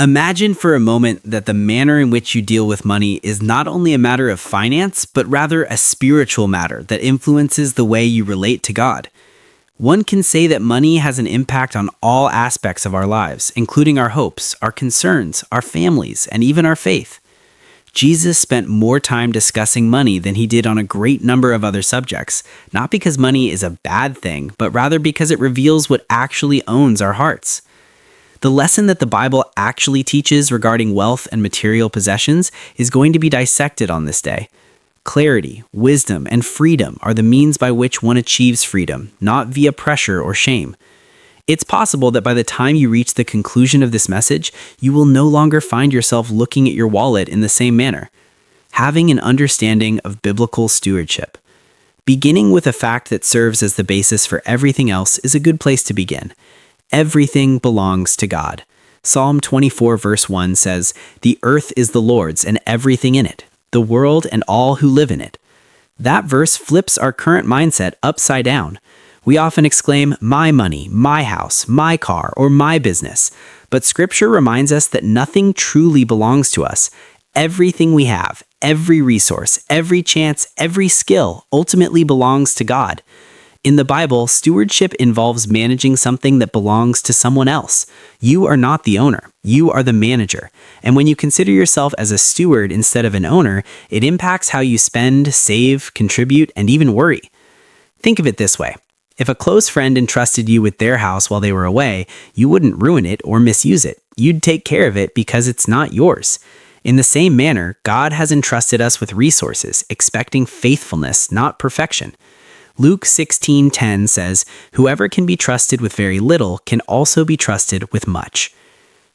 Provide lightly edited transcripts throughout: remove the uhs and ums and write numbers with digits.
Imagine for a moment that the manner in which you deal with money is not only a matter of finance, but rather a spiritual matter that influences the way you relate to God. One can say that money has an impact on all aspects of our lives, including our hopes, our concerns, our families, and even our faith. Jesus spent more time discussing money than he did on a great number of other subjects, not because money is a bad thing, but rather because it reveals what actually owns our hearts. The lesson that the Bible actually teaches regarding wealth and material possessions is going to be dissected on this day. Clarity, wisdom, and freedom are the means by which one achieves freedom, not via pressure or shame. It's possible that by the time you reach the conclusion of this message, you will no longer find yourself looking at your wallet in the same manner. Having an understanding of biblical stewardship. Beginning with a fact that serves as the basis for everything else is a good place to begin. Everything belongs to God. Psalm 24 verse 1 says, "The earth is the Lord's and everything in it, the world and all who live in it." That verse flips our current mindset upside down. We often exclaim, "My money, my house, my car, or my business." But Scripture reminds us that nothing truly belongs to us. Everything we have, every resource, every chance, every skill ultimately belongs to God. In the Bible, stewardship involves managing something that belongs to someone else. You are not the owner. You are the manager. And when you consider yourself as a steward instead of an owner, it impacts how you spend, save, contribute, and even worry. Think of it this way. If a close friend entrusted you with their house while they were away, you wouldn't ruin it or misuse it. You'd take care of it because it's not yours. In the same manner, God has entrusted us with resources, expecting faithfulness, not perfection. Luke 16:10 says, "Whoever can be trusted with very little can also be trusted with much."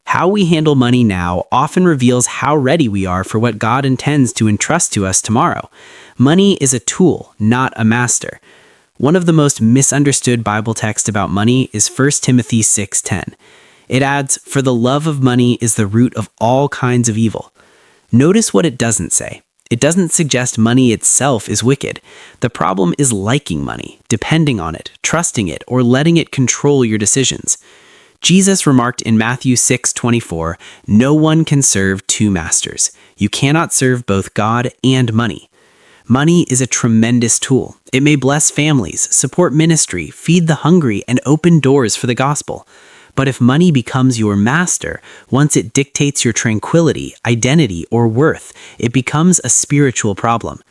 How we handle money now often reveals how ready we are for what God intends to entrust to us tomorrow. Money is a tool, not a master. One of the most misunderstood Bible texts about money is 1 Timothy 6:10. It adds, "For the love of money is the root of all kinds of evil." Notice what it doesn't say. It doesn't suggest money itself is wicked. The problem is liking money, depending on it, trusting it, or letting it control your decisions. Jesus remarked in Matthew 6:24, "No one can serve two masters. You cannot serve both God and money." Money is a tremendous tool. It may bless families, support ministry, feed the hungry, and open doors for the gospel. But if money becomes your master, once it dictates your tranquility, identity, or worth, it becomes a spiritual problem.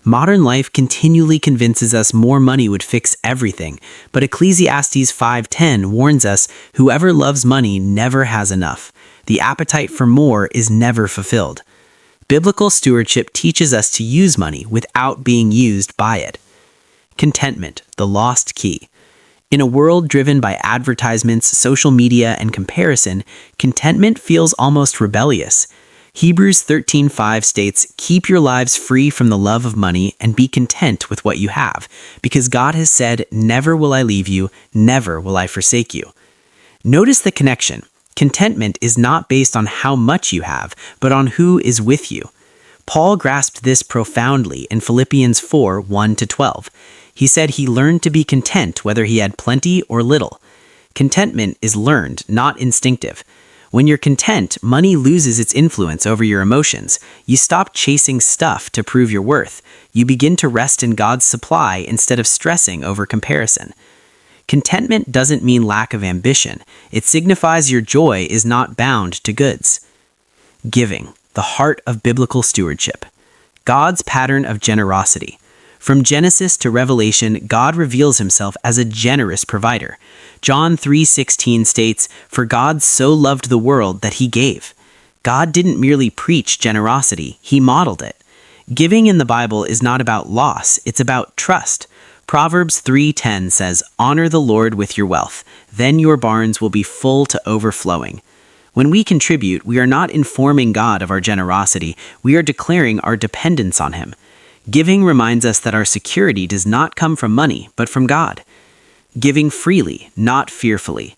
Modern life continually convinces us more money would fix everything, but Ecclesiastes 5:10 warns us, "Whoever loves money never has enough. The appetite for more is never fulfilled." Biblical stewardship teaches us to use money without being used by it. Contentment, the lost key. In a world driven by advertisements, social media, and comparison, contentment feels almost rebellious. Hebrews 13:5 states, "Keep your lives free from the love of money and be content with what you have, because God has said, 'Never will I leave you, never will I forsake you.'" Notice the connection. Contentment is not based on how much you have, but on who is with you. Paul grasped this profoundly in Philippians 4:1-12. He said he learned to be content whether he had plenty or little. Contentment is learned, not instinctive. When you're content, money loses its influence over your emotions. You stop chasing stuff to prove your worth. You begin to rest in God's supply instead of stressing over comparison. Contentment doesn't mean lack of ambition. It signifies your joy is not bound to goods. Giving, the heart of biblical stewardship. God's pattern of generosity. From Genesis to Revelation, God reveals himself as a generous provider. John 3:16 states, "For God so loved the world that he gave." God didn't merely preach generosity, he modeled it. Giving in the Bible is not about loss, it's about trust. Proverbs 3:10 says, "Honor the Lord with your wealth, then your barns will be full to overflowing." When we contribute, we are not informing God of our generosity, we are declaring our dependence on him. Giving reminds us that our security does not come from money, but from God. Giving freely, not fearfully.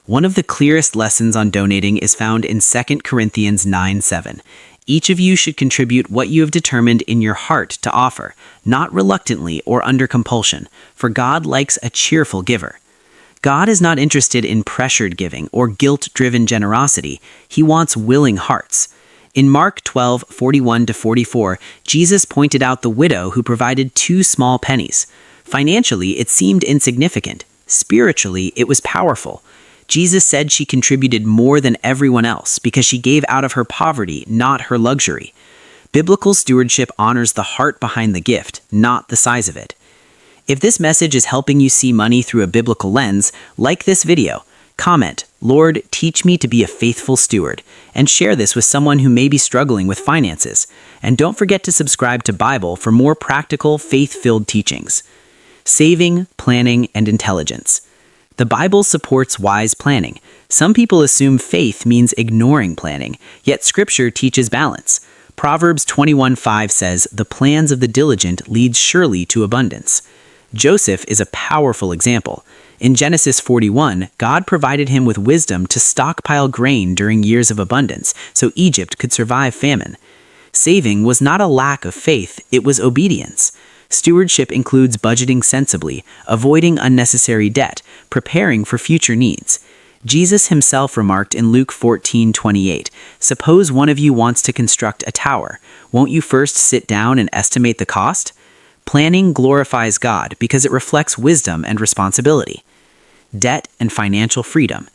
One of the clearest lessons on donating is found in 2 Corinthians 9:7. Each of you should contribute what you have determined in your heart to offer, not reluctantly or under compulsion, for God likes a cheerful giver. God is not interested in pressured giving or guilt-driven generosity. He wants willing hearts. In Mark 12:41-44, Jesus pointed out the widow who provided 2 small pennies. Financially, it seemed insignificant. Spiritually, it was powerful. Jesus said she contributed more than everyone else because she gave out of her poverty, not her luxury. Biblical stewardship honors the heart behind the gift, not the size of it. If this message is helping you see money through a biblical lens, like this video, comment, "Lord, teach me to be a faithful steward," and share this with someone who may be struggling with finances. And don't forget to subscribe to Bible for more practical, faith-filled teachings. Saving, planning, and intelligence. The Bible supports wise planning. Some people assume faith means ignoring planning, yet Scripture teaches balance. Proverbs 21:5 says, "The plans of the diligent lead surely to abundance." Joseph is a powerful example. In Genesis 41, God provided him with wisdom to stockpile grain during years of abundance, so Egypt could survive famine. Saving was not a lack of faith, it was obedience. Stewardship includes budgeting sensibly, avoiding unnecessary debt, preparing for future needs. Jesus himself remarked in Luke 14:28, "Suppose one of you wants to construct a tower. Won't you first sit down and estimate the cost?" Planning glorifies God because it reflects wisdom and responsibility. Debt and financial freedom.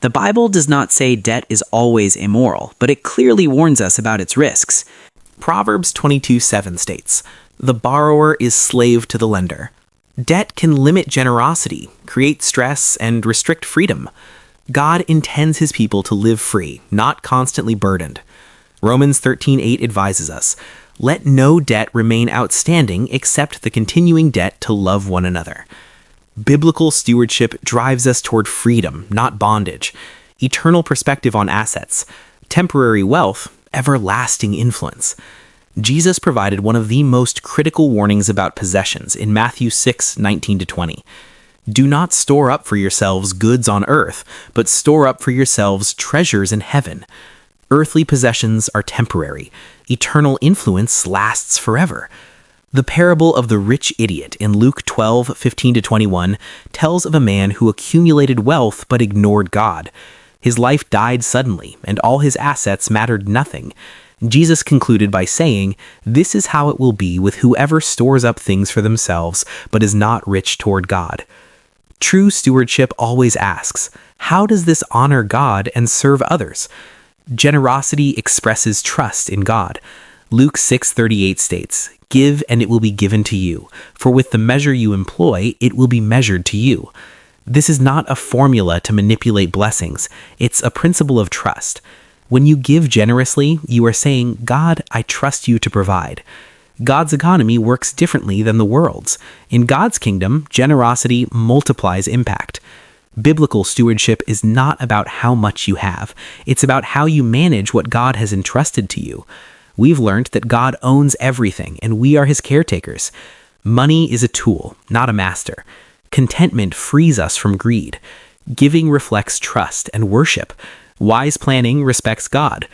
The Bible does not say debt is always immoral, but it clearly warns us about its risks. Proverbs 22:7 states, "The borrower is slave to the lender." Debt can limit generosity, create stress, and restrict freedom. God intends his people to live free, not constantly burdened. Romans 13:8 advises us, "Let no debt remain outstanding except the continuing debt to love one another." Biblical stewardship drives us toward freedom, not bondage, eternal perspective on assets, temporary wealth, everlasting influence. Jesus provided one of the most critical warnings about possessions in Matthew 6:19-20. "Do not store up for yourselves goods on earth, but store up for yourselves treasures in heaven." Earthly possessions are temporary. Eternal influence lasts forever. The parable of the rich idiot in Luke 12:15-21 tells of a man who accumulated wealth but ignored God. His life died suddenly, and all his assets mattered nothing. Jesus concluded by saying, "This is how it will be with whoever stores up things for themselves, but is not rich toward God." True stewardship always asks, how does this honor God and serve others? Generosity expresses trust in God. Luke 6:38 states, "Give and it will be given to you, for with the measure you employ, it will be measured to you." This is not a formula to manipulate blessings. It's a principle of trust. When you give generously, you are saying, "God, I trust you to provide." God's economy works differently than the world's. In God's kingdom, generosity multiplies impact. Biblical stewardship is not about how much you have. It's about how you manage what God has entrusted to you. We've learned that God owns everything, and we are his caretakers. Money is a tool, not a master. Contentment frees us from greed. Giving reflects trust and worship. Wise planning respects God.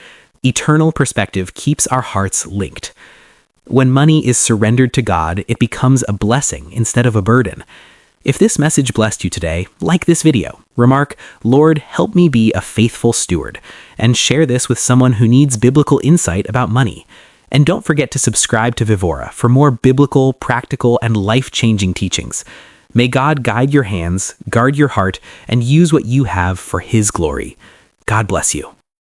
Eternal perspective keeps our hearts linked. When money is surrendered to God, it becomes a blessing instead of a burden. If this message blessed you today, like this video. Remark, "Lord, help me be a faithful steward," and share this with someone who needs biblical insight about money. And don't forget to subscribe to Vivora for more biblical, practical, and life-changing teachings. May God guide your hands, guard your heart, and use what you have for his glory. God bless you.